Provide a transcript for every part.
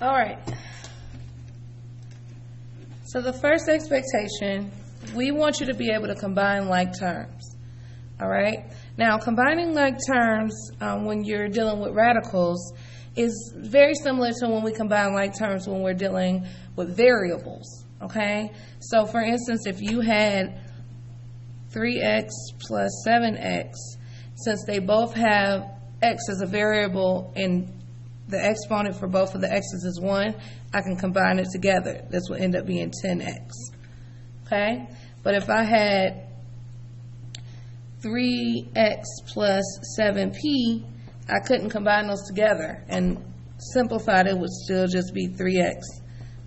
All right. So the first expectation, we want you to be able to combine like terms. All right. Now, combining like terms when you're dealing with radicals is very similar to when we combine like terms when we're dealing with variables. Okay. So, for instance, if you had 3x plus 7x, since they both have x as a variable and the exponent for both of the x's is 1, I can combine it together. This will end up being 10x. Okay? But if I had 3x plus 7p, I couldn't combine those together. And simplified, it would still just be 3x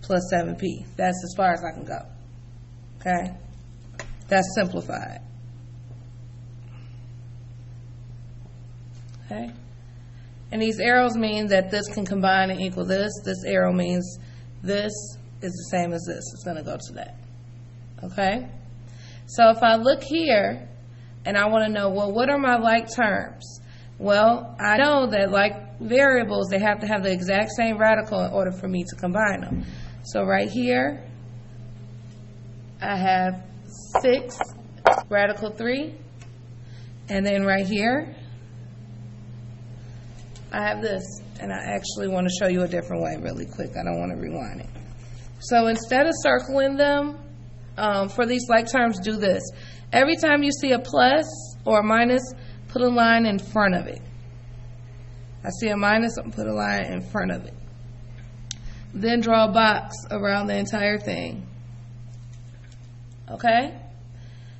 plus 7p. That's as far as I can go. Okay? That's simplified. Okay? And these arrows mean that this can combine and equal this. This arrow means this is the same as this. It's going to go to that. Okay? So if I look here and I want to know, well, what are my like terms? Well, I know that like variables, they have to have the exact same radical in order for me to combine them. So right here, I have 6 radical 3. And then right here, I have this, and I actually want to show you a different way really quick. I don't want to rewind it. So instead of circling them, for these like terms, do this. Every time you see a plus or a minus, put a line in front of it. I see a minus, I'm put a line in front of it. Then draw a box around the entire thing. Okay?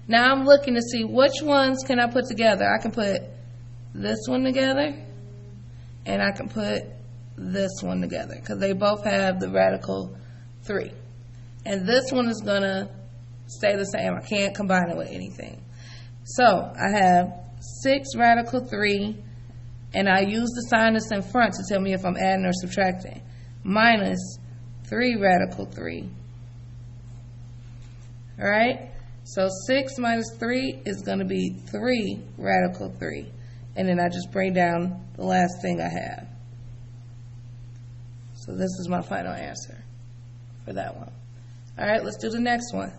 Now I'm looking to see which ones can I put together. I can put this one together. And I can put this one together because they both have the radical 3. And this one is going to stay the same. I can't combine it with anything. So I have 6 radical 3, and I use the sign that's in front to tell me if I'm adding or subtracting. Minus 3 radical 3. All right? So 6 minus 3 is going to be 3 radical 3. And then I just bring down the last thing I have. So this is my final answer for that one. All right, let's do the next one.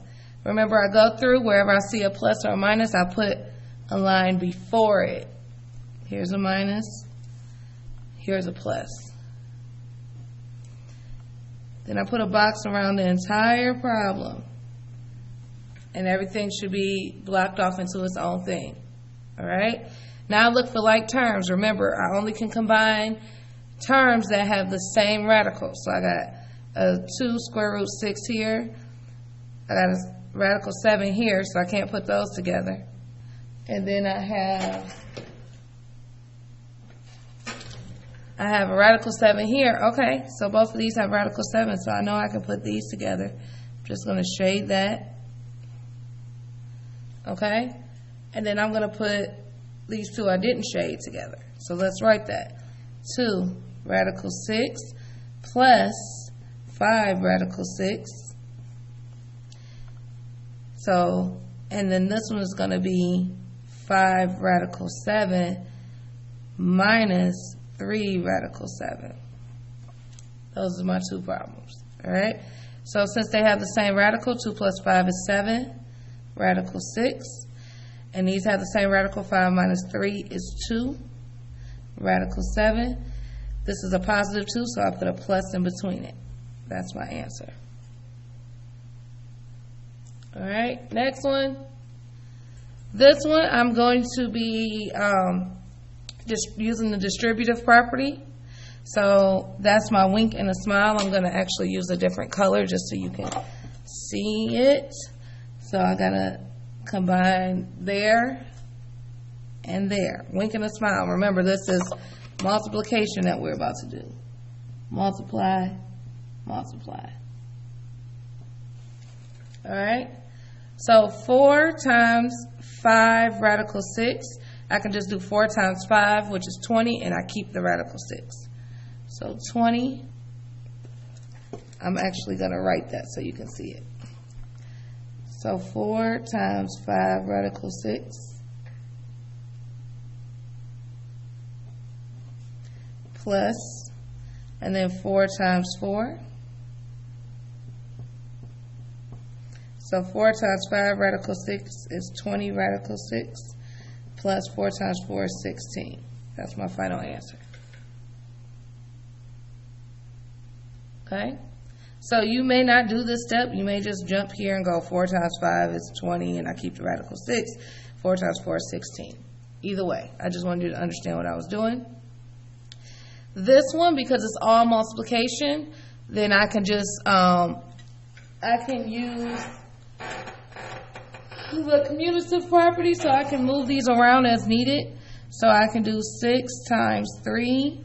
Remember, I go through wherever I see a plus or a minus, I put a line before it. Here's a minus. Here's a plus. Then I put a box around the entire problem. And everything should be blocked off into its own thing. All right? Now look for like terms. Remember, I only can combine terms that have the same radical. So I got a 2 square root 6 here. I got a radical 7 here, so I can't put those together. And then I have a radical 7 here. Okay, so both of these have radical 7, so I know I can put these together. I'm just going to shade that. Okay? And then I'm going to put these two I didn't shade together. So let's write that. 2 radical 6 plus 5 radical 6. So, and then this one is going to be 5 radical 7 minus 3 radical 7. Those are my 2 problems. All right? So since they have the same radical, 2 plus 5 is 7 radical 6. And these have the same radical. 5 minus 3 is 2 radical 7. This is a positive 2, so I put a plus in between it. That's my answer. All right, next one. This one I'm going to be just using the distributive property. So that's my wink and a smile. I'm going to actually use a different color just so you can see it. So I got to combine there and there. Wink and a smile. Remember, this is multiplication that we're about to do. Multiply, multiply. All right? So 4 times 5 radical 6. I can just do 4 times 5, which is 20, and I keep the radical 6. So 20. I'm actually going to write that so you can see it. So 4 times 5 radical 6 plus, and then 4 times 4. So 4 times 5 radical 6 is 20 radical 6, plus 4 times 4 is 16. That's my final answer. Okay? So you may not do this step. You may just jump here and go 4 times 5 is 20, and I keep the radical 6. 4 times 4 is 16. Either way, I just wanted you to understand what I was doing. This one, because it's all multiplication, then I can just, I can use the commutative property, so I can move these around as needed. So I can do 6 times 3,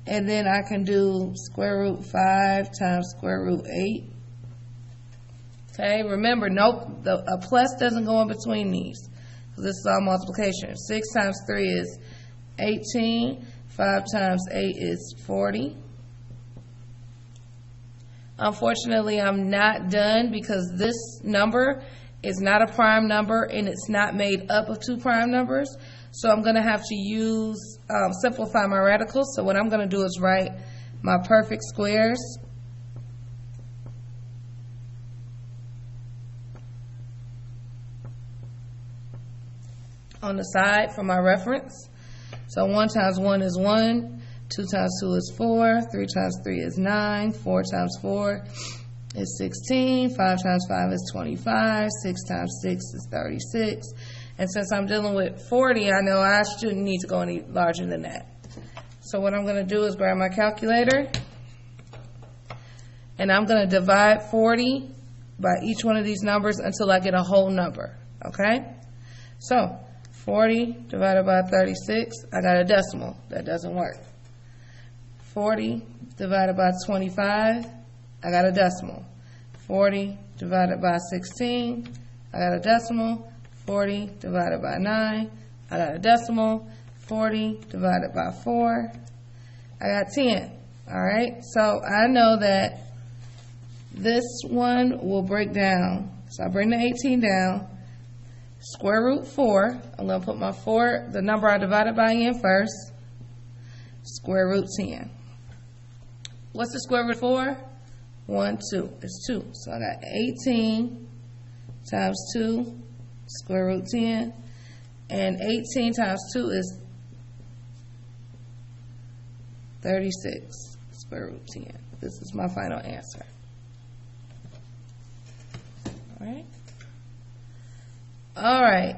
and then I can do square root 5 times square root 8. Okay, remember, nope, a plus doesn't go in between these. This is all multiplication. 6 times 3 is 18. 5 times 8 is 40. Unfortunately, I'm not done because this number is not a prime number and it's not made up of 2 prime numbers. So I'm going to have to use, simplify my radicals. So what I'm going to do is write my perfect squares. On the side for my reference. So 1 times 1 is 1, 2 times 2 is 4, 3 times 3 is 9, 4 times 4 is 16, 5 times 5 is 25, 6 times 6 is 36. And since I'm dealing with 40, I know I shouldn't need to go any larger than that. So what I'm going to do is grab my calculator, and I'm going to divide 40 by each one of these numbers until I get a whole number, okay? So 40 divided by 36, I got a decimal. That doesn't work. 40 divided by 25, I got a decimal. 40 divided by 16, I got a decimal. 40 divided by 9, I got a decimal. 40 divided by 4, I got 10. All right, so I know that this one will break down. So I bring the 18 down. Square root 4, I'm going to put my 4, the number I divided by in first. Square root 10. What's the square root of 4? 1, 2. It's 2. So I got 18 times 2, square root 10. And 18 times 2 is 36, square root 10. This is my final answer. All right. All right.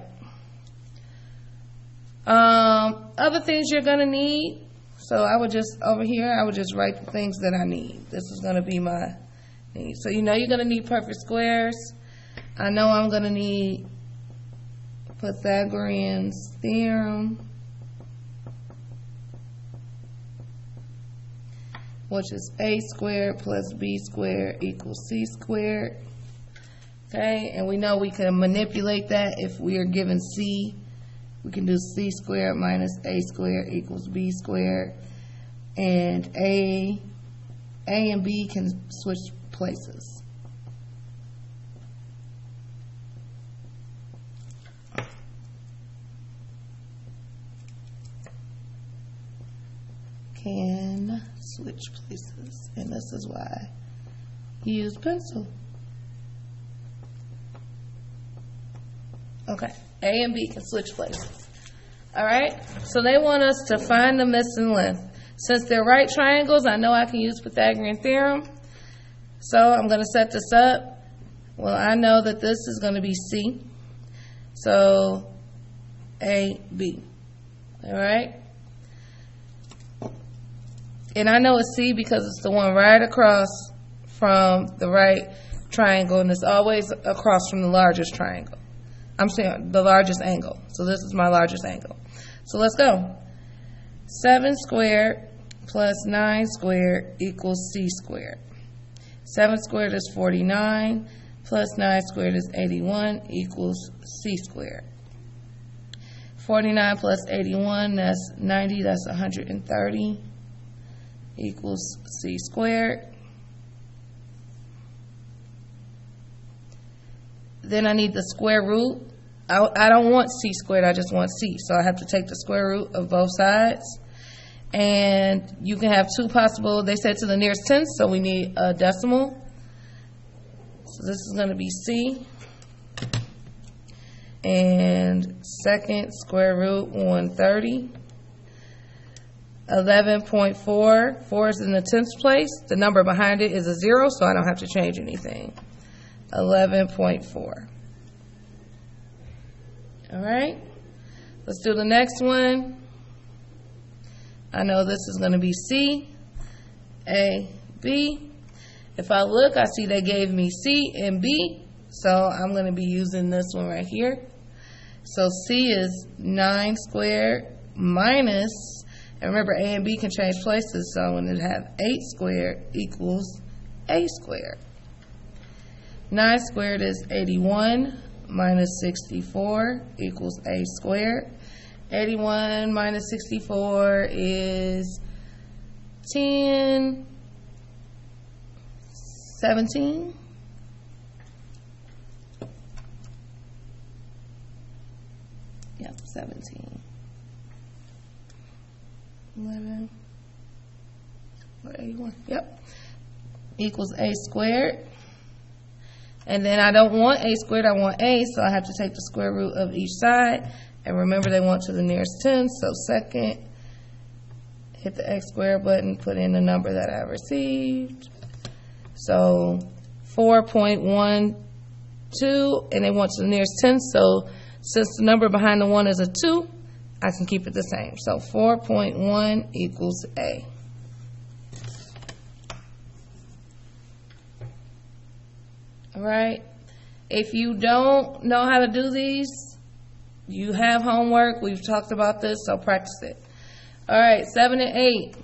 Other things you're going to need. So I would just, over here, I would just write the things that I need. This is going to be my need. So you know you're going to need perfect squares. I know I'm going to need Pythagorean's theorem, which is a squared plus b squared equals c squared. Okay, and we know we can manipulate that if we are given c. We can do c squared minus a squared equals b squared. And a and b can switch places. Can switch places. And this is why you use pencil. Okay, A and B can switch places. All right, so they want us to find the missing length. Since they're right triangles, I know I can use Pythagorean theorem. So I'm going to set this up. Well, I know that this is going to be C. So A, B. All right. And I know it's C because it's the one right across from the right triangle, and it's always across from the largest triangle. I'm saying the largest angle. So this is my largest angle. So let's go. 7 squared plus 9 squared equals c squared. 7 squared is 49 plus 9 squared is 81 equals c squared. 49 plus 81, that's 90, that's 130 equals c squared. Then I need the square root. I don't want c squared, I just want c. So I have to take the square root of both sides. And you can have two possible, they said to the nearest tenth, so we need a decimal. So this is going to be C. And second square root 130. 11.4, 4 is in the tenths place. The number behind it is a 0, so I don't have to change anything. 11.4. All right, let's do the next one. I know this is going to be C, A, B. If I look, I see they gave me C and B, so I'm going to be using this one right here. So C is 9 squared minus, and remember, A and B can change places, so I'm going to have 8 squared equals A squared. 9 squared is 81 minus 64 equals A squared. 81 minus 64 is 10, 17. Yep, 17. 11, or 81, yep, equals A squared. And then I don't want A squared, I want A, so I have to take the square root of each side. And remember, they want to the nearest 10, so second, hit the X squared button, put in the number that I received. So 4.12, and they want to the nearest 10, so since the number behind the 1 is a 2, I can keep it the same. So 4.1 equals A. All right. If you don't know how to do these, you have homework. We've talked about this, so practice it. All right, 7 and 8.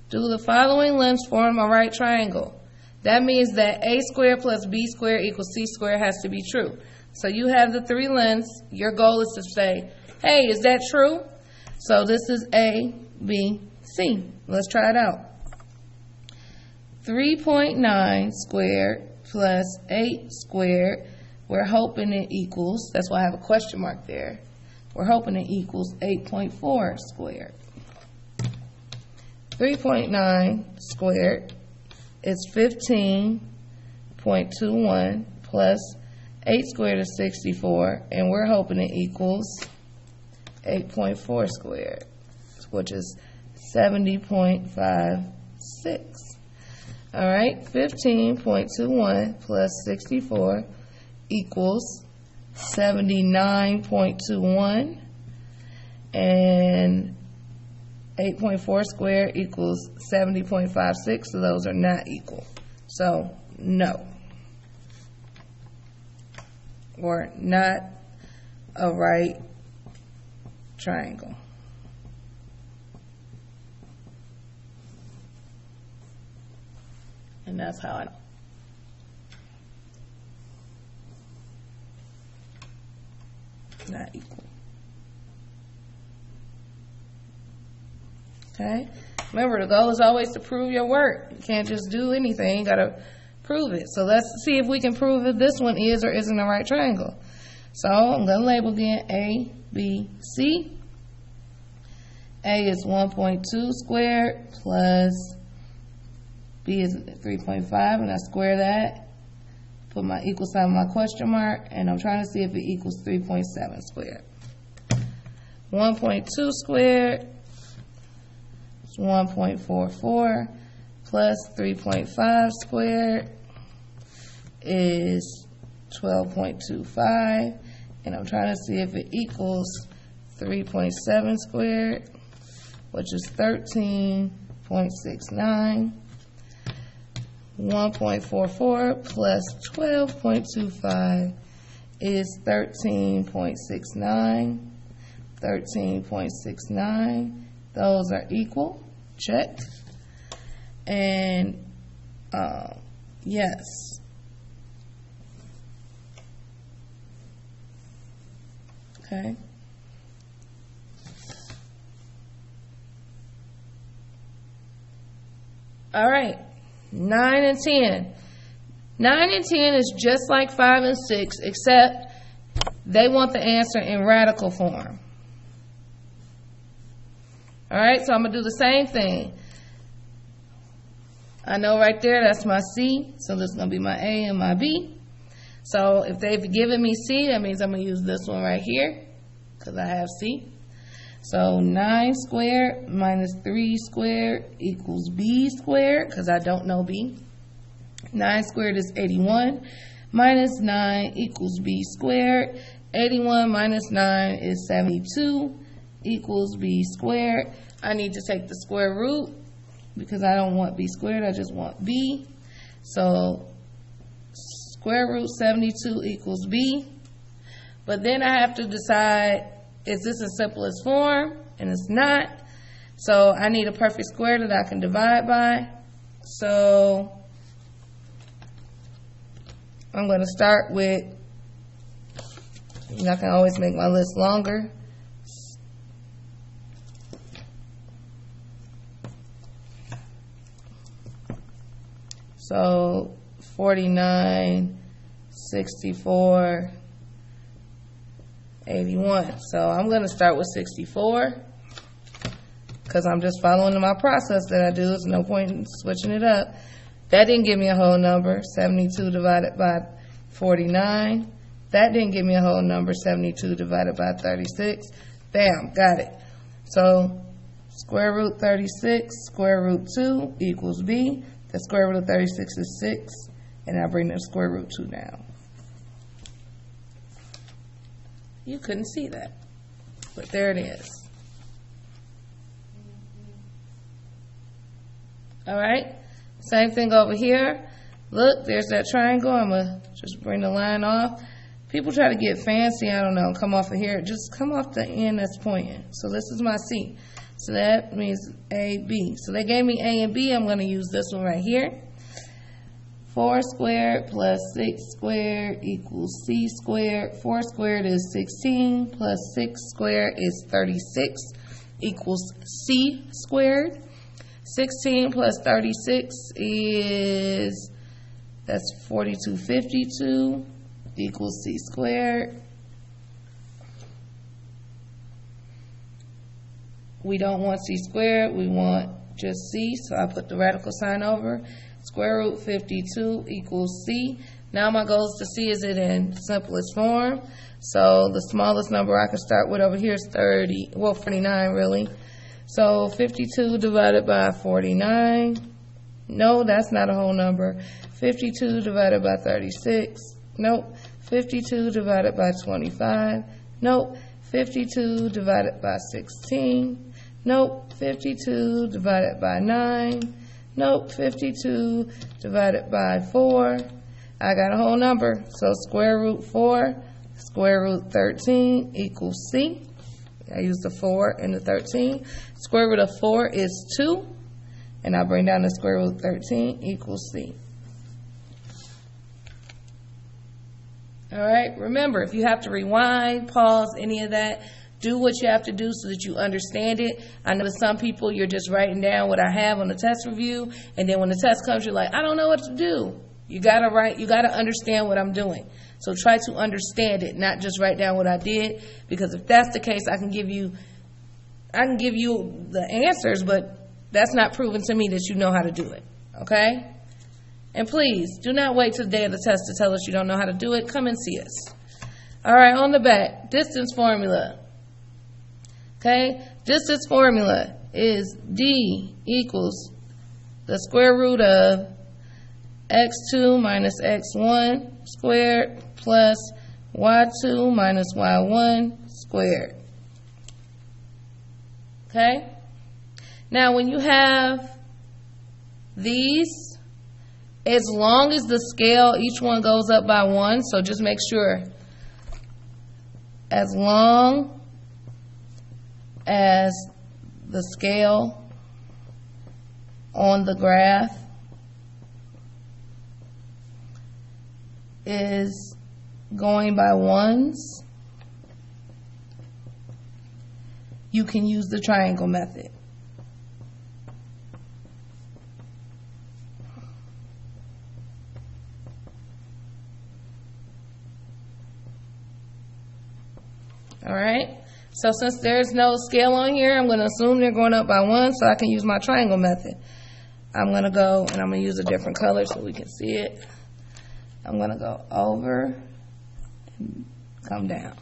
Do the following lengths form a right triangle. That means that A squared plus B squared equals C squared has to be true. So you have the three lengths. Your goal is to say, hey, is that true? So this is A, B, C. Let's try it out. 3.9 squared plus 8 squared. We're hoping it equals, that's why I have a question mark there. We're hoping it equals 8.4 squared. 3.9 squared is 15.21 plus 8 squared is 64, and we're hoping it equals 8.4 squared, which is 70.56. All right, 15.21 plus 64 equals 79.21, and 8.4 squared equals 70.56, so those are not equal. So, no. Or not a right triangle. And that's how I know. Not equal. Okay? Remember, the goal is always to prove your work. You can't just do anything. You got to prove it. So let's see if we can prove that this one is or isn't a right triangle. So I'm going to label again A, B, C. A is 1.2 squared plus B is 3.5, and I square that. Put my equal sign on my question mark, and I'm trying to see if it equals 3.7 squared. 1.2 squared is 1.44 plus 3.5 squared is 12.25, and I'm trying to see if it equals 3.7 squared, which is 13.69. 1.44 plus 12.25 is 13.69. 13.69. Those are equal. Check. And yes. Okay. All right. 9 and 10. 9 and 10 is just like 5 and 6, except they want the answer in radical form. All right, so I'm going to do the same thing. I know right there that's my C, so this is going to be my A and my B. So if they've given me C, that means I'm going to use this one right here because I have C. So 9 squared minus 3 squared equals B squared because I don't know B. 9 squared is 81 minus 9 equals B squared. 81 minus 9 is 72 equals B squared. I need to take the square root because I don't want B squared, I just want B. So square root 72 equals B. But then I have to decide, is this in simplest form? And it's not. So I need a perfect square that I can divide by. So I'm going to start with, I can always make my list longer. So 49, 64, 81. So I'm going to start with 64 because I'm just following my process that I do. There's no point in switching it up. That didn't give me a whole number, 72 divided by 49. That didn't give me a whole number, 72 divided by 36. Bam, got it. So square root 36, square root 2 equals B. The square root of 36 is 6, and I bring the square root 2 down. You couldn't see that, but there it is. All right, same thing over here. Look, there's that triangle. I'm going to just bring the line off. People try to get fancy, I don't know, come off of here. Just come off the end that's pointing. So this is my C. So that means A, B. So they gave me A and B. I'm going to use this one right here. 4 squared plus 6 squared equals C squared. 4 squared is 16 plus 6 squared is 36 equals C squared. 16 plus 36 is, that's 4252 equals C squared. We don't want C squared, we want just C, so I put the radical sign over. Square root 52 equals C. Now my goal is to see, is it in simplest form? So the smallest number I can start with over here is 49 really. So 52 divided by 49. No, that's not a whole number. 52 divided by 36. Nope. 52 divided by 25. Nope. 52 divided by 16. Nope. 52 divided by 9. Nope. 52 divided by 4. I got a whole number. So square root 4, square root 13 equals C. I use the 4 and the 13. Square root of 4 is 2. And I bring down the square root of 13 equals C. All right, remember, if you have to rewind, pause, any of that, do what you have to do so that you understand it. I know that some people, you're just writing down what I have on the test review, and then when the test comes, you're like, I don't know what to do. You gotta write, you gotta understand what I'm doing. So try to understand it, not just write down what I did, because if that's the case, I can give you the answers, but that's not proven to me that you know how to do it, okay? And please, do not wait till the day of the test to tell us you don't know how to do it. Come and see us. All right, on the back, distance formula. Okay, distance formula is D equals the square root of x2 minus x1 squared plus y2 minus y1 squared. Okay? Now, when you have these, as long as the scale, each one goes up by 1, so just make sure, as long as the scale on the graph is going by 1s, you can use the triangle method. All right, So since there's no scale on here, I'm going to assume they're going up by 1 so I can use my triangle method. I'm going to go and I'm going to use a different color so we can see it. I'm going to go over and come down.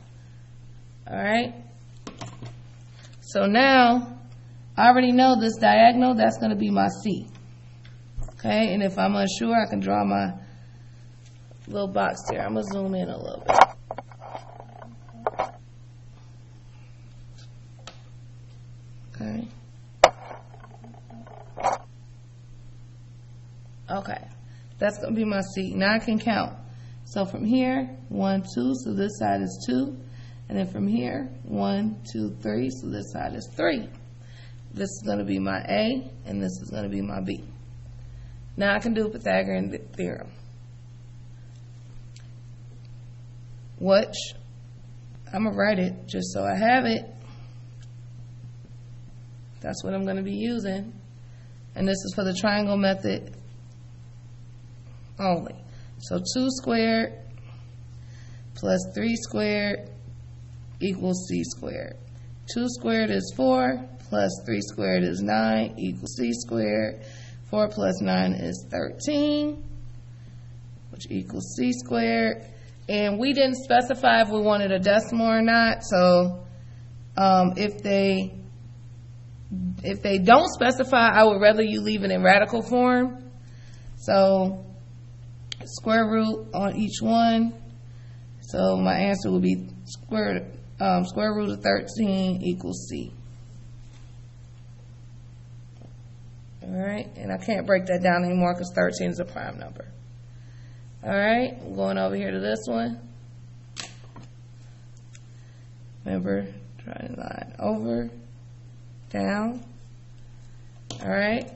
All right. So now I already know this diagonal, that's going to be my C. Okay, and if I'm unsure, I can draw my little box here. I'm going to zoom in a little bit. Okay. Okay, that's going to be my C. Now I can count. So from here, 1, 2, so this side is 2. And then from here, 1, 2, 3, so this side is 3. This is going to be my A, and this is going to be my B. Now I can do Pythagorean theorem. Which, I'm going to write it just so I have it. That's what I'm going to be using. And this is for the triangle method only. So 2 squared plus 3 squared equals C squared. 2 squared is 4, plus 3 squared is 9, equals C squared. 4 plus 9 is 13, which equals C squared. And we didn't specify if we wanted a decimal or not, so if they don't specify, I would rather you leave it in radical form. So square root on each one. So my answer would be square root of 13 equals C. All right, and I can't break that down anymore because 13 is a prime number. All right, I'm going over here to this one. Remember, drawing a line over, down. All right,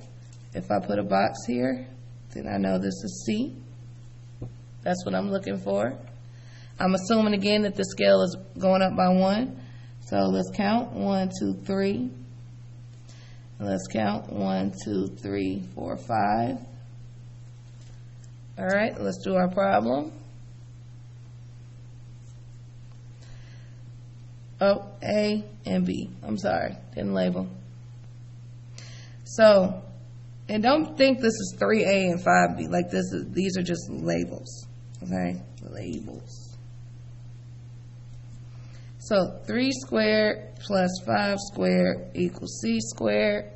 if I put a box here, then I know this is C. That's what I'm looking for. I'm assuming again that the scale is going up by 1. So let's count 1, 2, 3. Let's count 1, 2, 3, 4, 5. All right, let's do our problem. Oh, A and B. I'm sorry, didn't label. So, and don't think this is 3A and 5B. Like this is, these are just labels. Okay, labels. So 3 squared plus 5 squared equals C squared.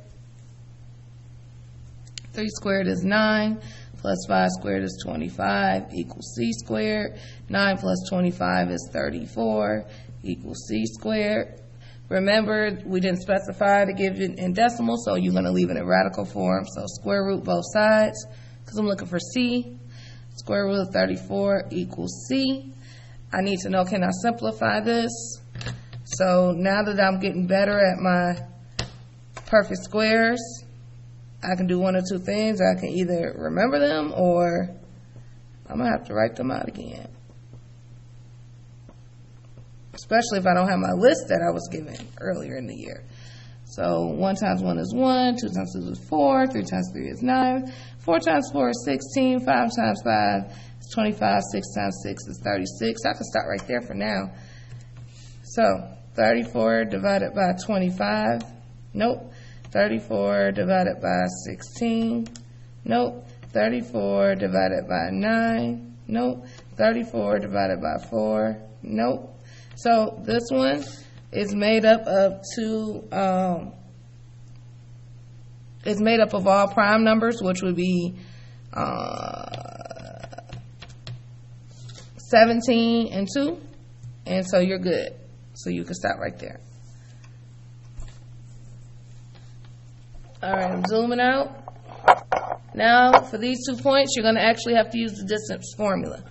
3 squared is 9, plus 5 squared is 25, equals C squared. 9 plus 25 is 34, equals C squared. Remember, we didn't specify to give it in decimal, so you're going to leave it in radical form. So square root both sides, because I'm looking for C. Square root of 34 equals C. I need to know, can I simplify this? So now that I'm getting better at my perfect squares, I can do one or two things. I can either remember them or I'm going to have to write them out again. Especially if I don't have my list that I was given earlier in the year. So 1 times 1 is 1, 2 times 2 is 4, 3 times 3 is 9, 4 times 4 is 16, 5 times 5 is 25, 6 times 6 is 36. I can stop right there for now. So 34 divided by 25, nope. 34 divided by 16, nope. 34 divided by 9, nope. 34 divided by 4, nope. So this one is made up of it's made up of all prime numbers, which would be 17 and 2, and so you're good. So you can stop right there. All right, I'm zooming out. Now, for these 2 points, you're going to actually have to use the distance formula,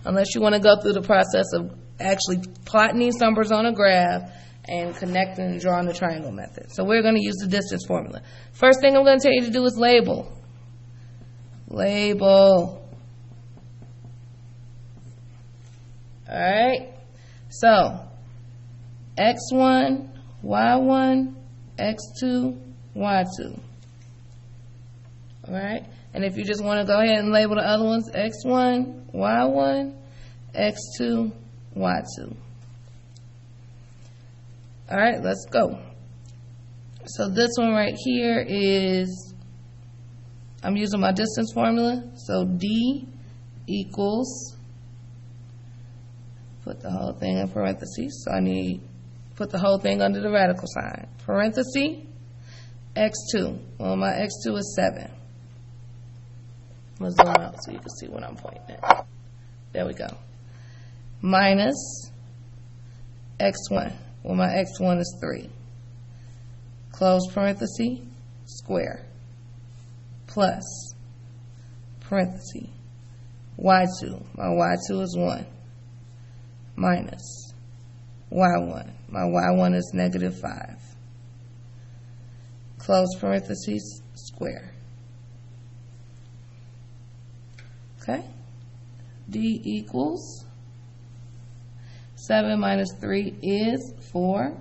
unless you want to go through the process of actually plotting these numbers on a graph and connecting and drawing the triangle method. So we're going to use the distance formula. First thing I'm going to tell you to do is label. Label. All right. So x1, y1, x2, y2. All right. And if you just want to go ahead and label the other ones, x1, y1, x2, y2. All right, let's go. So this one right here is, I'm using my distance formula. So D equals, put the whole thing in parentheses. So I need, put the whole thing under the radical sign. Parenthesis, x2. Well, my x2 is 7. I'm going to zoom out so you can see what I'm pointing at. There we go. Minus x1. Well, my x1 is 3. Close parenthesis, square. Plus, parenthesis, y2. My y2 is 1. Minus y1. My y1 is negative 5. Close parentheses, square. Okay? D equals 7 minus 3 is 4.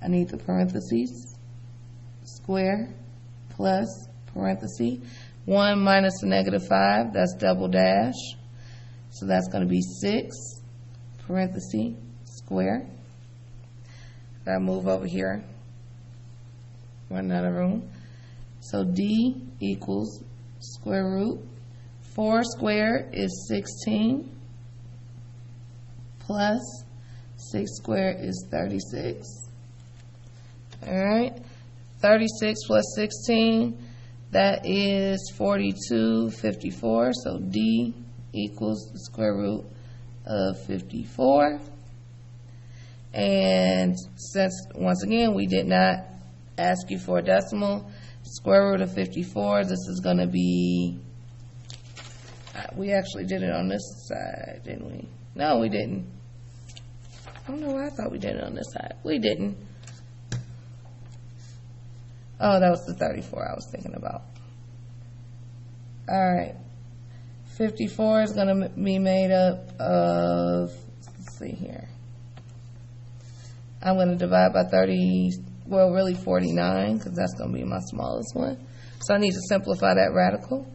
I need the parentheses, square, plus, parenthesis. 1 minus the negative 5, that's double dash. So that's going to be 6, parenthesis, square. Gotta move over here. Running out of room. So D equals square root. 4 squared is 16. Plus 6 squared is 36. Alright. 36 plus 16, that is 42, 54. So D equals the square root of 54. And since, once again, we did not ask you for a decimal, square root of 54, this is going to be, we actually did it on this side, didn't we? No, we didn't. I don't know why I thought we did it on this side. We didn't. Oh, that was the 34 I was thinking about. All right. 54 is going to be made up of, let's see here. I'm going to divide by 30, well, really 49, because that's going to be my smallest one. So I need to simplify that radical.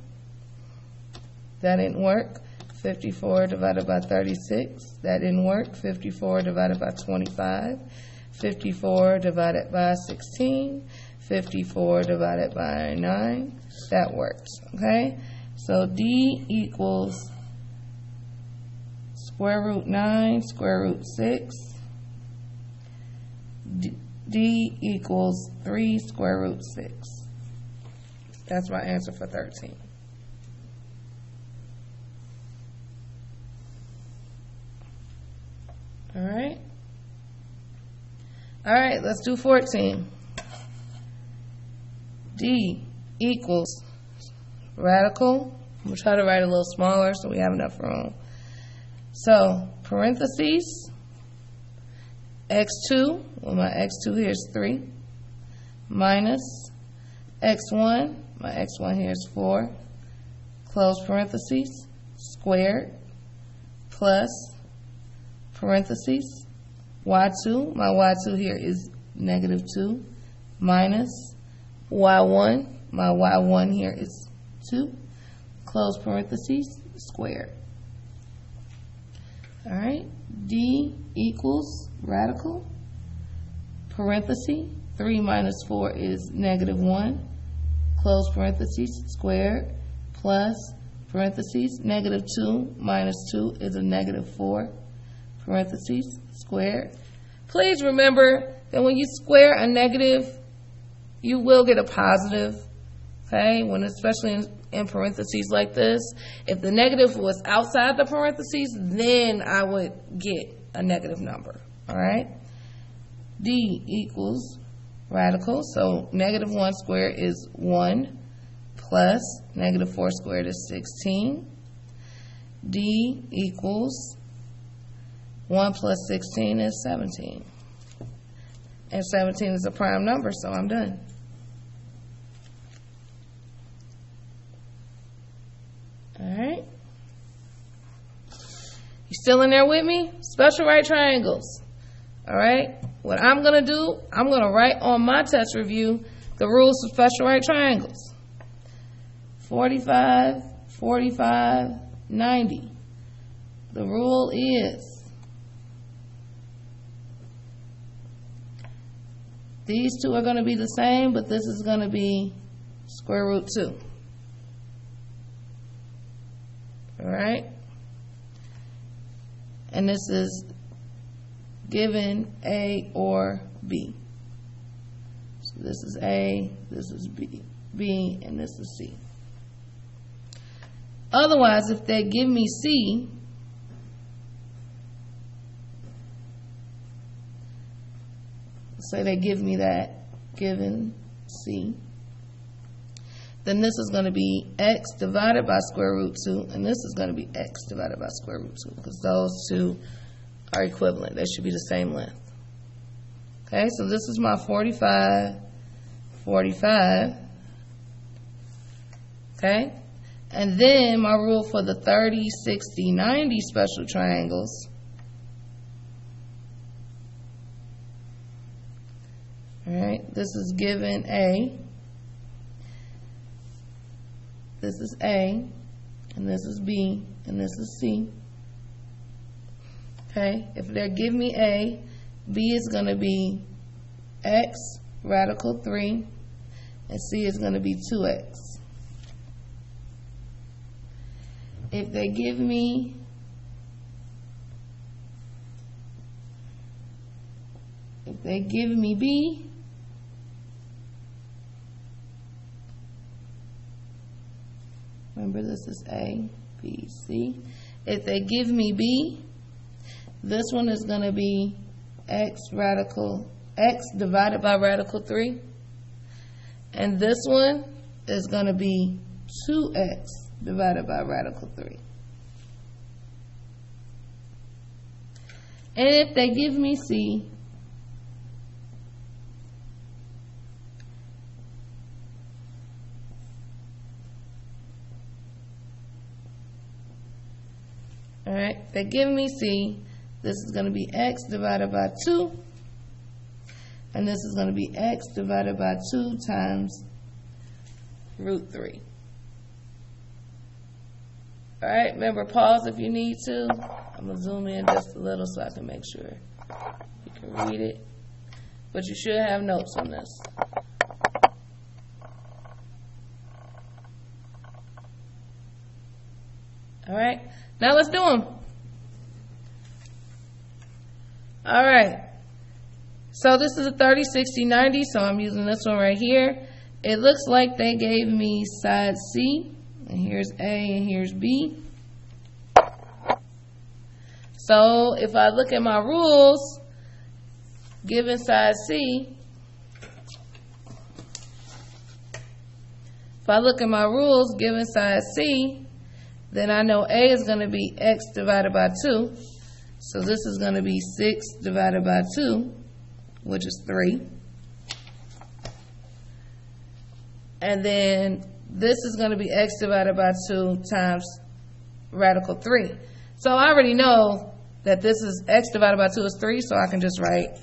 That didn't work. 54 divided by 36. That didn't work. 54 divided by 25. 54 divided by 16. 54 divided by 9. That works. Okay? So D equals square root 9, square root 6. D equals 3 square root 6. That's my answer for 13. All right. All right, let's do 14. D equals radical. I'm going to try to write a little smaller so we have enough room. So, parentheses, x2, well, my x2 here is 3, minus x1, my x1 here is 4, close parentheses, squared, plus, parentheses, y2, my y2 here is negative 2, minus y1, my y1 here is 2, close parentheses, squared. All right, D equals radical, parenthesis, 3 minus 4 is negative 1, close parentheses, squared, plus, parentheses, negative 2 minus 2 is a negative 4, parentheses, squared. Please remember that when you square a negative, you will get a positive, okay, when especially in parentheses like this. If the negative was outside the parentheses, then I would get a negative number, all right? D equals radical, so negative 1 squared is 1, plus negative 4 squared is 16. D equals 1 plus 16 is 17. And 17 is a prime number, so I'm done. All right. You still in there with me? Special right triangles. All right. What I'm going to do, I'm going to write on my test review the rules of special right triangles. 45, 45, 90. The rule is These two are going to be the same, but this is going to be square root 2. All right? And this is given A or B. So this is A, this is B, and this is C. Otherwise, if they give me C, say they give me that given C, then this is going to be x divided by square root 2, and this is going to be x divided by square root 2, because those two are equivalent. They should be the same length. Okay, so this is my 45, 45. Okay, and then my rule for the 30, 60, 90 special triangles. All right, this is given A. This is A, and this is B, and this is C. Okay, if they give me A, B is going to be x radical 3, and C is going to be 2x. If they give me B, remember this is A, B, C. If they give me B, this one is going to be x divided by radical 3. And this one is going to be 2x divided by radical 3. And if they give me C, all right, they give me C, this is going to be x divided by 2, and this is going to be x divided by 2 times root 3. All right, remember, pause if you need to. I'm going to zoom in just a little so I can make sure you can read it. But you should have notes on this. All right, now let's do them. All right, so this is a 30, 60, 90, so I'm using this one right here. It looks like they gave me side C, and here's A and here's B. So if I look at my rules, given side C, if I look at my rules given side C, then I know A is going to be x divided by 2. So this is going to be 6 divided by 2, which is 3. And then this is going to be x divided by 2 times radical 3. So I already know that this is x divided by 2 is 3, so I can just write,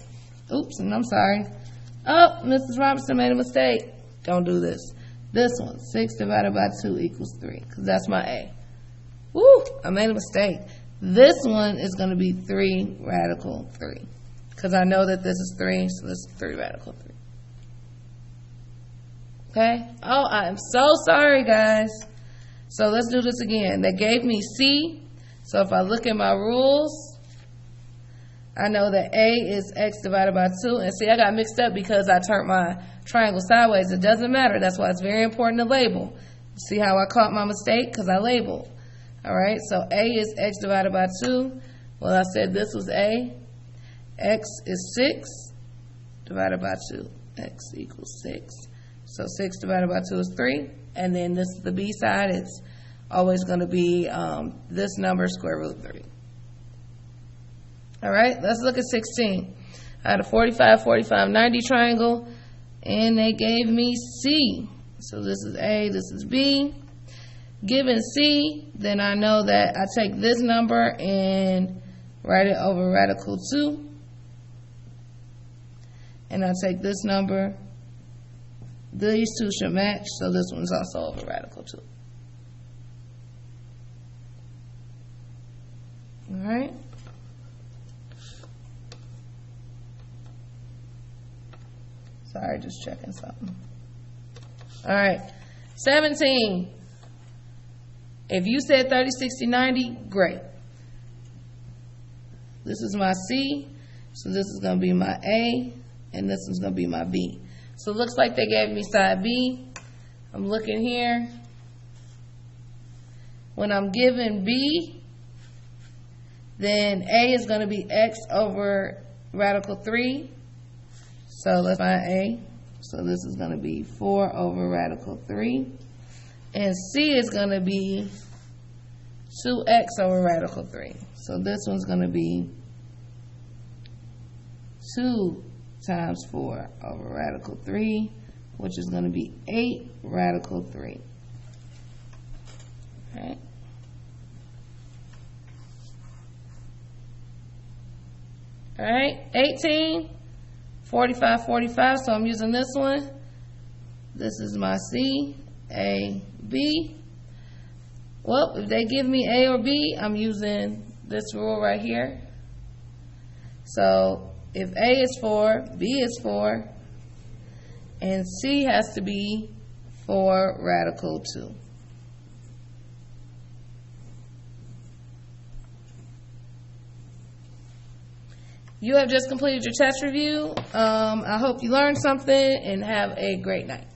oops, and I'm sorry. Oh, Mrs. Robinson made a mistake. Don't do this. This one, 6 divided by 2 equals 3, because that's my A. Woo, I made a mistake. This one is going to be 3 radical 3, because I know that this is 3, so this is 3 radical 3. Okay? Oh, I am so sorry, guys. So let's do this again. They gave me C, so if I look at my rules, I know that A is x divided by 2. And see, I got mixed up because I turned my triangle sideways. It doesn't matter. That's why it's very important to label. See how I caught my mistake? Because I labeled. All right, so A is x divided by 2. Well, I said this was A. X is 6 divided by 2. X equals 6. So 6 divided by 2 is 3. And then this is the B side. It's always going to be this number, square root 3. All right, let's look at 16. I had a 45, 45, 90 triangle, and they gave me C. So this is A, this is B. Given C, then I know that I take this number and write it over radical 2. And I take this number. These two should match, so this one's also over radical 2. All right. Sorry, just checking something. All right, 17. If you said 30, 60, 90, great. This is my C, so this is going to be my A, and this is going to be my B. So it looks like they gave me side B. I'm looking here. When I'm given B, then A is going to be X over radical 3. So let's find A. So this is going to be 4 over radical 3. And C is going to be 2x over radical 3. So this one's going to be 2 times 4 over radical 3, which is going to be 8 radical 3. All right, 18, 45, 45, so I'm using this one. This is my C, A, B. Well, if they give me A or B, I'm using this rule right here. So if A is 4, B is 4, and C has to be 4 radical 2. You have just completed your test review. I hope you learned something and have a great night.